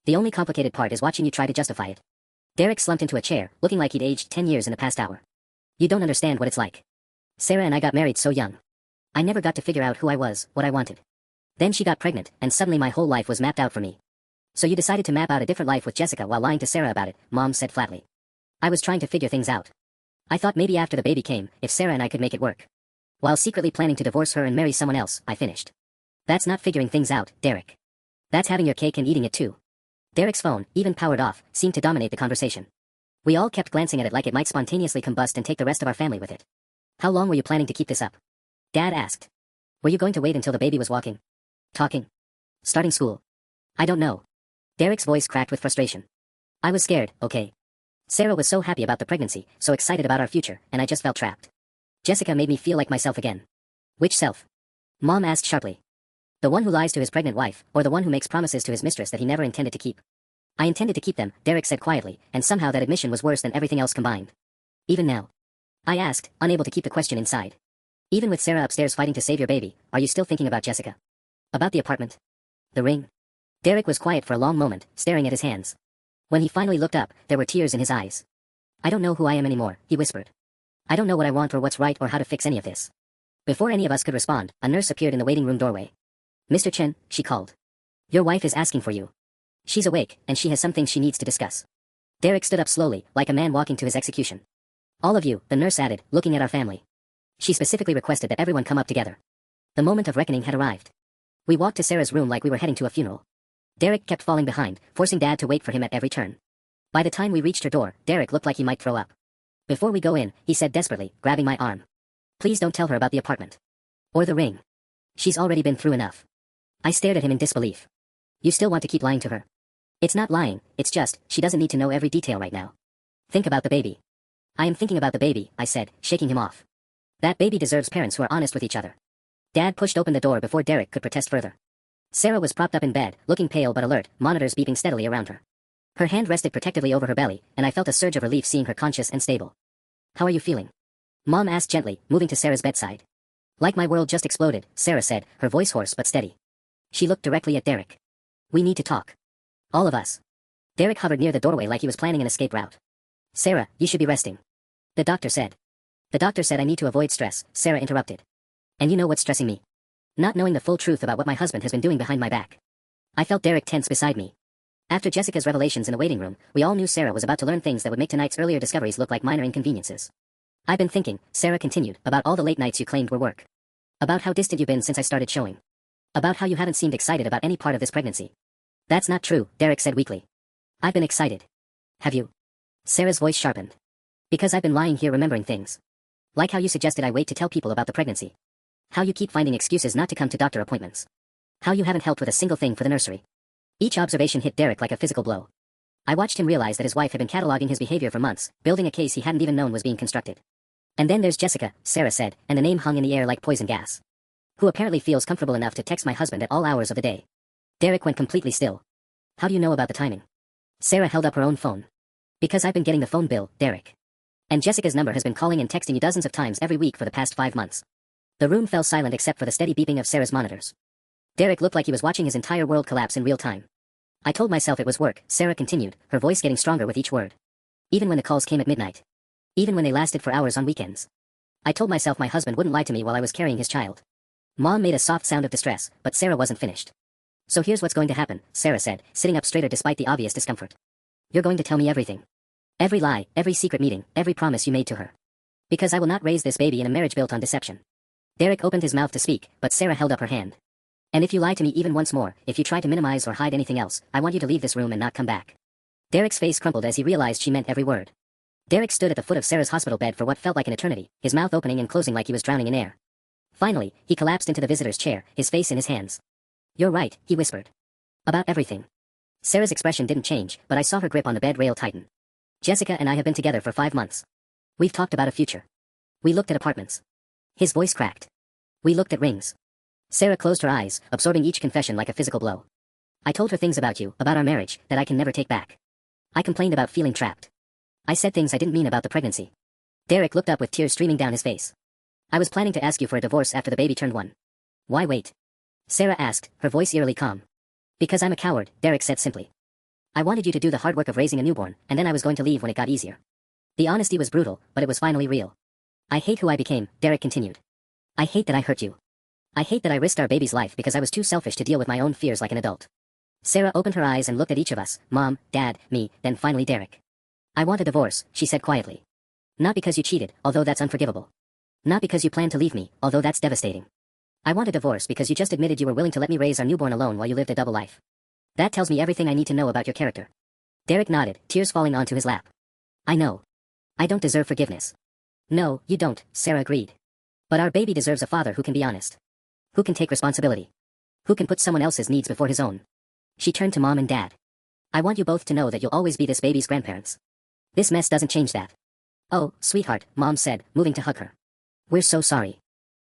The only complicated part is watching you try to justify it. Derek slumped into a chair, looking like he'd aged 10 years in the past hour. You don't understand what it's like. Sarah and I got married so young. I never got to figure out who I was, what I wanted. Then she got pregnant, and suddenly my whole life was mapped out for me. So you decided to map out a different life with Jessica while lying to Sarah about it, Mom said flatly. I was trying to figure things out. I thought maybe after the baby came, if Sarah and I could make it work. While secretly planning to divorce her and marry someone else, I finished. That's not figuring things out, Derek. That's having your cake and eating it too. Derek's phone, even powered off, seemed to dominate the conversation. We all kept glancing at it like it might spontaneously combust and take the rest of our family with it. How long were you planning to keep this up? Dad asked. Were you going to wait until the baby was walking? Talking? Starting school? I don't know. Derek's voice cracked with frustration. I was scared, okay? Sarah was so happy about the pregnancy, so excited about our future, and I just felt trapped. Jessica made me feel like myself again. Which self? Mom asked sharply. The one who lies to his pregnant wife, or the one who makes promises to his mistress that he never intended to keep? I intended to keep them, Derek said quietly, and somehow that admission was worse than everything else combined. Even now? I asked, unable to keep the question inside. Even with Sarah upstairs fighting to save your baby, are you still thinking about Jessica? About the apartment? The ring? Derek was quiet for a long moment, staring at his hands. When he finally looked up, there were tears in his eyes. I don't know who I am anymore, he whispered. I don't know what I want or what's right or how to fix any of this. Before any of us could respond, a nurse appeared in the waiting room doorway. Mr. Chen, she called. Your wife is asking for you. She's awake, and she has some things she needs to discuss. Derek stood up slowly, like a man walking to his execution. All of you, the nurse added, looking at our family. She specifically requested that everyone come up together. The moment of reckoning had arrived. We walked to Sarah's room like we were heading to a funeral. Derek kept falling behind, forcing Dad to wait for him at every turn. By the time we reached her door, Derek looked like he might throw up. Before we go in, he said desperately, grabbing my arm. Please don't tell her about the apartment. Or the ring. She's already been through enough. I stared at him in disbelief. You still want to keep lying to her? It's not lying, it's just, she doesn't need to know every detail right now. Think about the baby. I am thinking about the baby, I said, shaking him off. That baby deserves parents who are honest with each other. Dad pushed open the door before Derek could protest further. Sarah was propped up in bed, looking pale but alert, monitors beeping steadily around her. Her hand rested protectively over her belly, and I felt a surge of relief seeing her conscious and stable. How are you feeling? Mom asked gently, moving to Sarah's bedside. Like my world just exploded, Sarah said, her voice hoarse but steady. She looked directly at Derek. We need to talk. All of us. Derek hovered near the doorway like he was planning an escape route. Sarah, you should be resting. The doctor said. The doctor said I need to avoid stress, Sarah interrupted. And you know what's stressing me? Not knowing the full truth about what my husband has been doing behind my back. I felt Derek tense beside me. After Jessica's revelations in the waiting room, we all knew Sarah was about to learn things that would make tonight's earlier discoveries look like minor inconveniences. I've been thinking, Sarah continued, about all the late nights you claimed were work. About how distant you've been since I started showing. About how you haven't seemed excited about any part of this pregnancy. That's not true, Derek said weakly. I've been excited. Have you? Sarah's voice sharpened. Because I've been lying here remembering things. Like how you suggested I wait to tell people about the pregnancy. How you keep finding excuses not to come to doctor appointments. How you haven't helped with a single thing for the nursery. Each observation hit Derek like a physical blow. I watched him realize that his wife had been cataloging his behavior for months, building a case he hadn't even known was being constructed. And then there's Jessica, Sarah said, and the name hung in the air like poison gas. Who apparently feels comfortable enough to text my husband at all hours of the day. Derek went completely still. How do you know about the timing? Sarah held up her own phone. Because I've been getting the phone bill, Derek. And Jessica's number has been calling and texting you dozens of times every week for the past 5 months. The room fell silent except for the steady beeping of Sarah's monitors. Derek looked like he was watching his entire world collapse in real time. I told myself it was work, Sarah continued, her voice getting stronger with each word. Even when the calls came at midnight. Even when they lasted for hours on weekends. I told myself my husband wouldn't lie to me while I was carrying his child. Mom made a soft sound of distress, but Sarah wasn't finished. So here's what's going to happen, Sarah said, sitting up straighter despite the obvious discomfort. You're going to tell me everything. Every lie, every secret meeting, every promise you made to her. Because I will not raise this baby in a marriage built on deception. Derek opened his mouth to speak, but Sarah held up her hand. And if you lie to me even once more, if you try to minimize or hide anything else, I want you to leave this room and not come back. Derek's face crumpled as he realized she meant every word. Derek stood at the foot of Sarah's hospital bed for what felt like an eternity, his mouth opening and closing like he was drowning in air. Finally, he collapsed into the visitor's chair, his face in his hands. You're right, he whispered. About everything. Sarah's expression didn't change, but I saw her grip on the bed rail tighten. Jessica and I have been together for 5 months. We've talked about a future. We looked at apartments. His voice cracked. We looked at rings. Sarah closed her eyes, absorbing each confession like a physical blow. I told her things about you, about our marriage, that I can never take back. I complained about feeling trapped. I said things I didn't mean about the pregnancy. Derek looked up with tears streaming down his face. I was planning to ask you for a divorce after the baby turned 1. Why wait? Sarah asked, her voice eerily calm. Because I'm a coward, Derek said simply. I wanted you to do the hard work of raising a newborn, and then I was going to leave when it got easier. The honesty was brutal, but it was finally real. I hate who I became, Derek continued. I hate that I hurt you. I hate that I risked our baby's life because I was too selfish to deal with my own fears like an adult. Sarah opened her eyes and looked at each of us, Mom, Dad, me, then finally Derek. I want a divorce, she said quietly. Not because you cheated, although that's unforgivable. Not because you planned to leave me, although that's devastating. I want a divorce because you just admitted you were willing to let me raise our newborn alone while you lived a double life. That tells me everything I need to know about your character. Derek nodded, tears falling onto his lap. I know. I don't deserve forgiveness. No, you don't, Sarah agreed. But our baby deserves a father who can be honest. Who can take responsibility. Who can put someone else's needs before his own. She turned to Mom and Dad. I want you both to know that you'll always be this baby's grandparents. This mess doesn't change that. Oh, sweetheart, Mom said, moving to hug her. We're so sorry.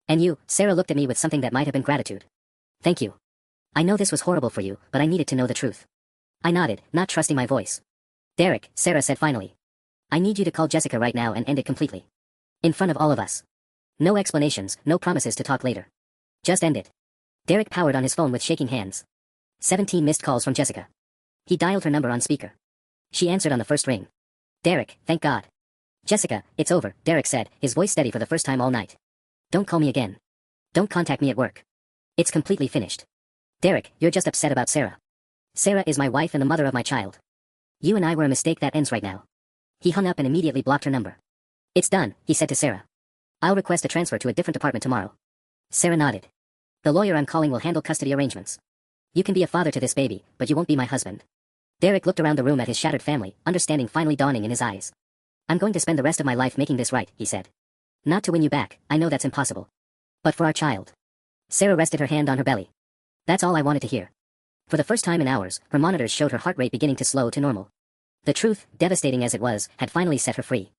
And you, Sarah looked at me with something that might have been gratitude. Thank you. I know this was horrible for you, but I needed to know the truth. I nodded, not trusting my voice. Derek, Sarah said finally. I need you to call Jessica right now and end it completely. In front of all of us. No explanations, no promises to talk later. Just end it. Derek powered on his phone with shaking hands. 17 missed calls from Jessica. He dialed her number on speaker. She answered on the first ring. Derek, thank God. Jessica, it's over, Derek said, his voice steady for the first time all night. Don't call me again. Don't contact me at work. It's completely finished. Derek, you're just upset about Sarah. Sarah is my wife and the mother of my child. You and I were a mistake that ends right now. He hung up and immediately blocked her number. It's done, he said to Sarah. I'll request a transfer to a different department tomorrow. Sarah nodded. The lawyer I'm calling will handle custody arrangements. You can be a father to this baby, but you won't be my husband. Derek looked around the room at his shattered family, understanding finally dawning in his eyes. I'm going to spend the rest of my life making this right, he said. Not to win you back, I know that's impossible. But for our child. Sarah rested her hand on her belly. That's all I wanted to hear. For the first time in hours, her monitors showed her heart rate beginning to slow to normal. The truth, devastating as it was, had finally set her free.